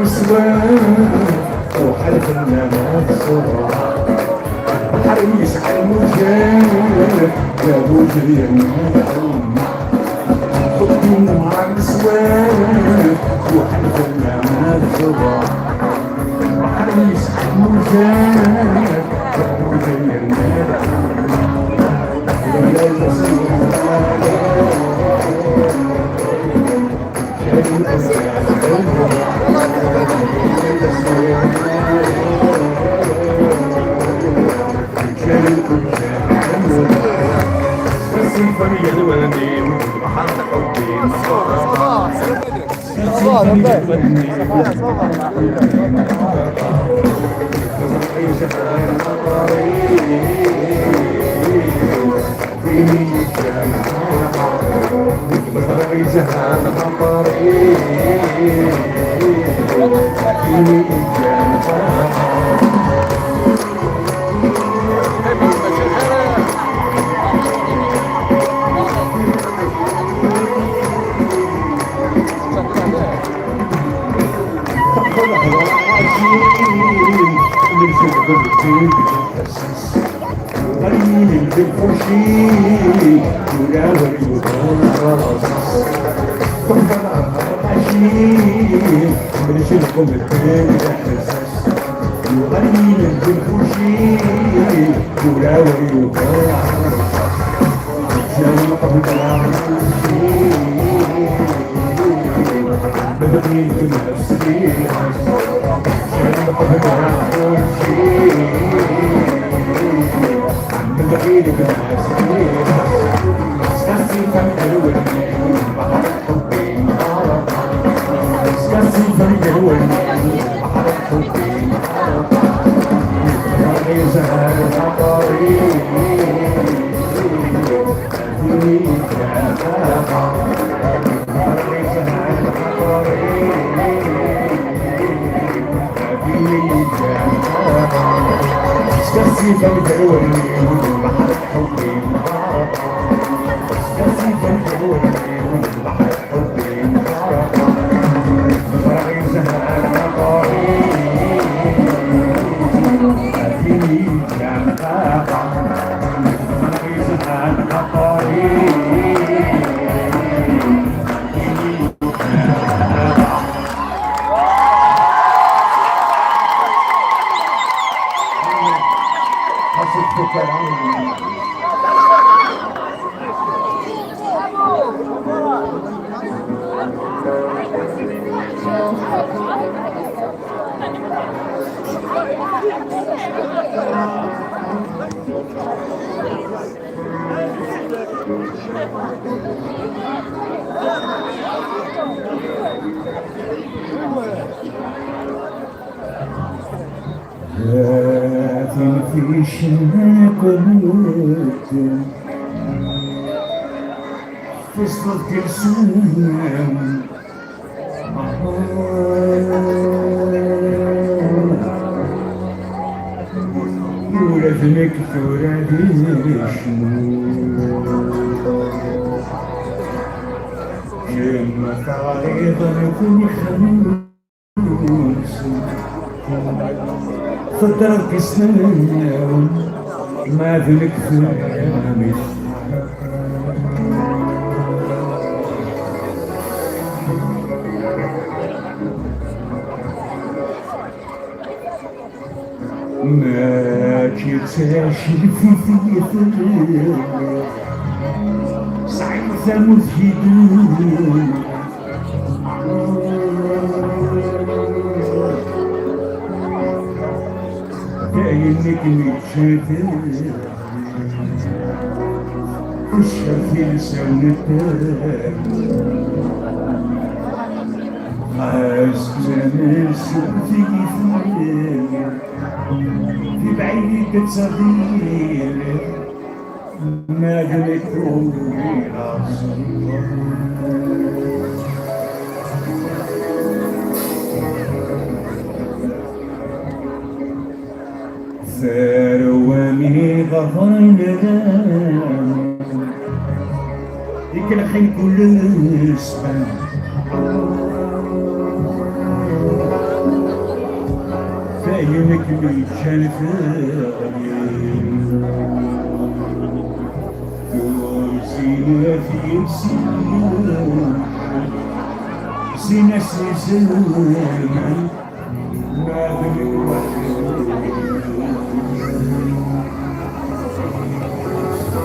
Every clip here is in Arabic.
نسوان وحلف الناس صراحة حريص على المجال يا مجري المعلوم خدين مع نسوان وحلف الناس صراحة حريص على المجال يا مجري المعلوم فترك سنين ما ذلك ثامش ما تشاشي في ثلث سعيد مزهدون كأنك متشافر والشافي لسانتك خاص تمس في بعيدك تصغير ما قلت روحي ثرواني غفرنا ديك الحين كل اسبان عيونك اللي كانت غالية زينة في زينة زمان ما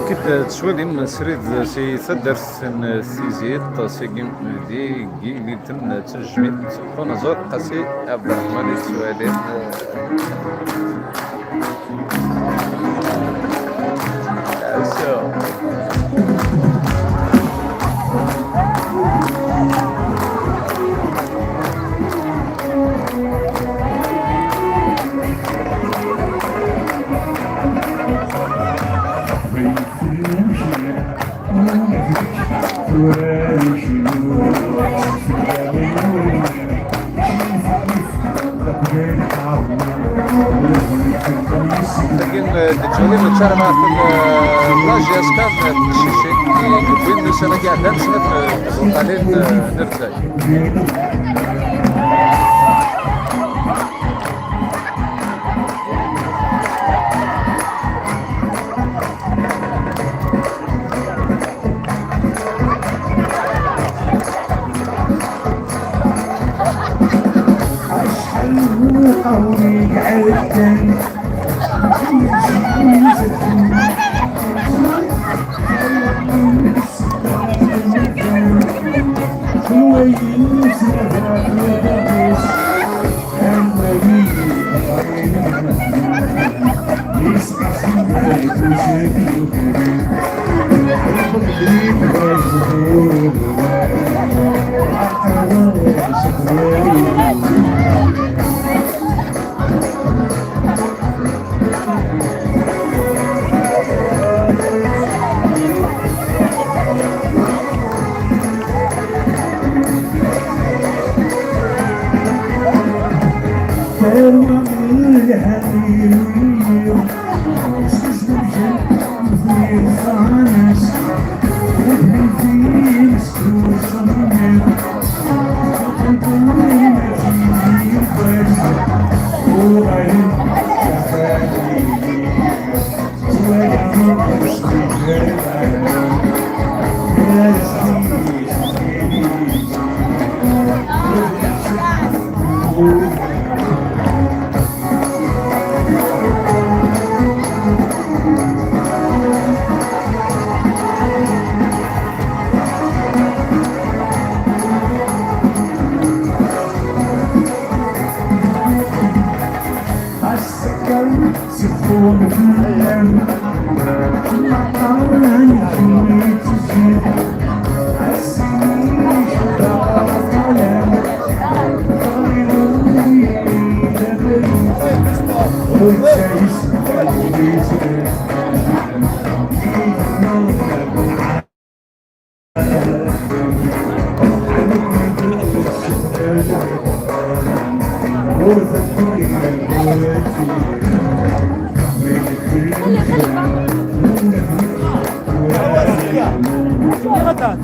كنت تشوالي من سريد سي تدرس سيزيد سي دي جيتن تنجميت خونا زور قاسي عبد الرحمن تشوالي لكن تجولي متشارع مع اللاجي اسكان الشيشي كوين سنة قاعد نمسنا في قليل نرتاي قولي عدن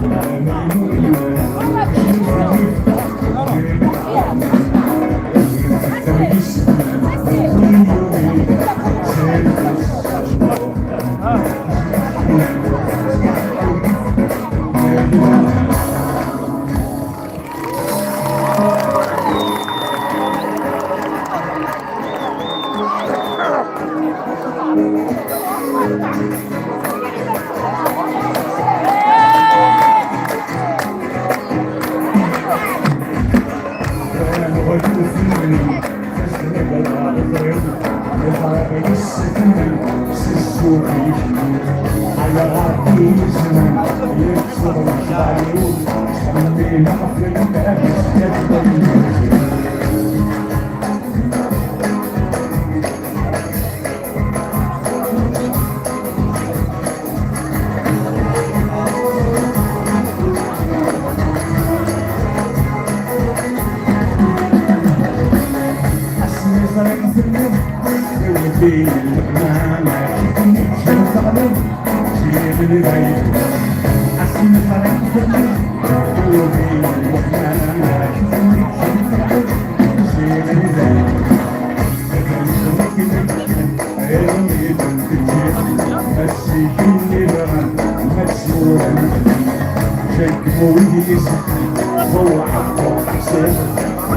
هو عبد حسين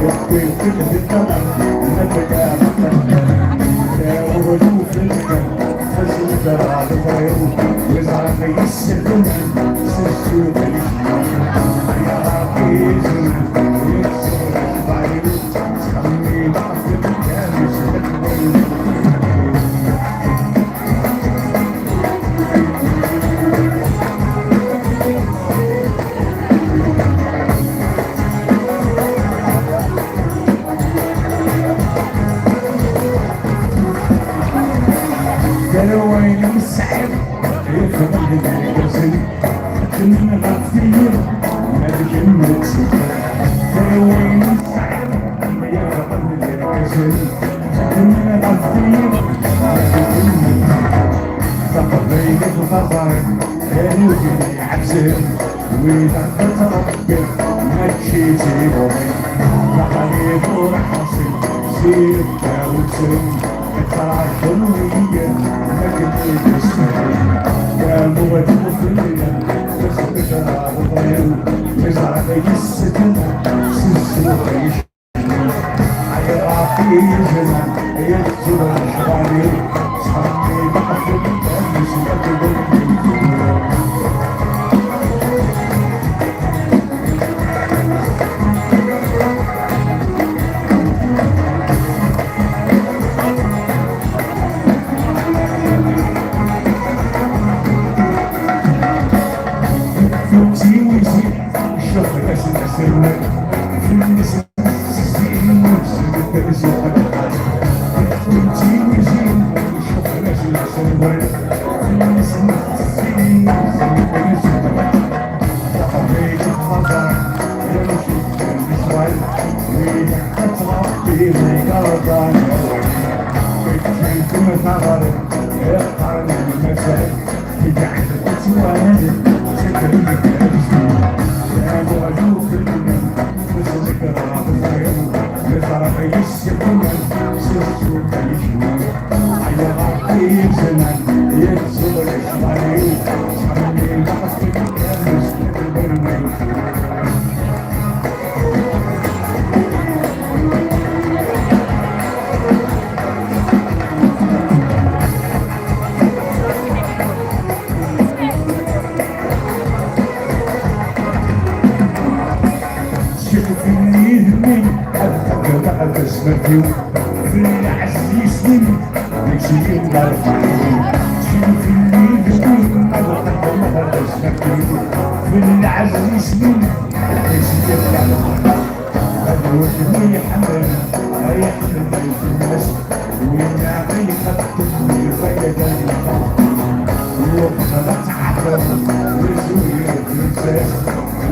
يكفي كل الدم نبدا وهدوء في الكل حزن ترى بطير وزعل في السكن سجل يا ربي زمان يكسر الطير تخلي ضعف الكامل قالوا وين السعيد يفهم القصي كنا غافلين ما تجمعت قالوا وين السعيد يفهم القصي كنا غافلين ما تجمعت تقضيت الخطر كانوا في عكسين وإذا تربي ما تشيتي بومي لقيت ورحصي سيرك وتسلم ترى كلية ما كنت تستاهل يا موجود فيا بس ترى بطير مزرعة السكن سلسلة عيش على رافي زمان يكسر الشوالي صحبي بحث مسيرة فوتي ويزي الشوف ناس السر في الناس السين وسيد الزوق فوتي ويزي الشوف ناس السر في الناس السين وسيد الزوق حبيت الخطر يا مشيت بالسوال وين تطرقي بالقرضان كنت مثغر يقطعني المسائل تجعل تتوالد تكرمك أجسام يا موجود في الدنيا باسمك راح الخير بطرفي السكن سرت وتعيشون على غطي زمان يكسر الشمالي صحني بحثك يا مسلك البرمي شوفني يهمني أبقى بسمتي في العز سنين نمشي نرفعني شوفني يهمني أبقى بسمتي في العز سنين نمشي نرفعني أدوشني حمل يحمل في الناس وينعطي خطني فيدا وخلت عقل وزوية الإنساس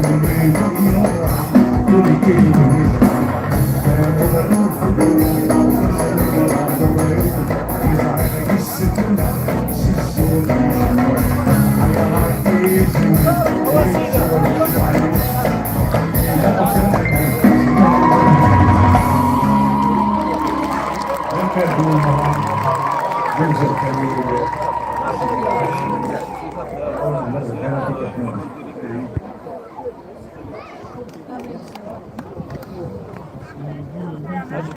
ومريد يرحم كل كلمة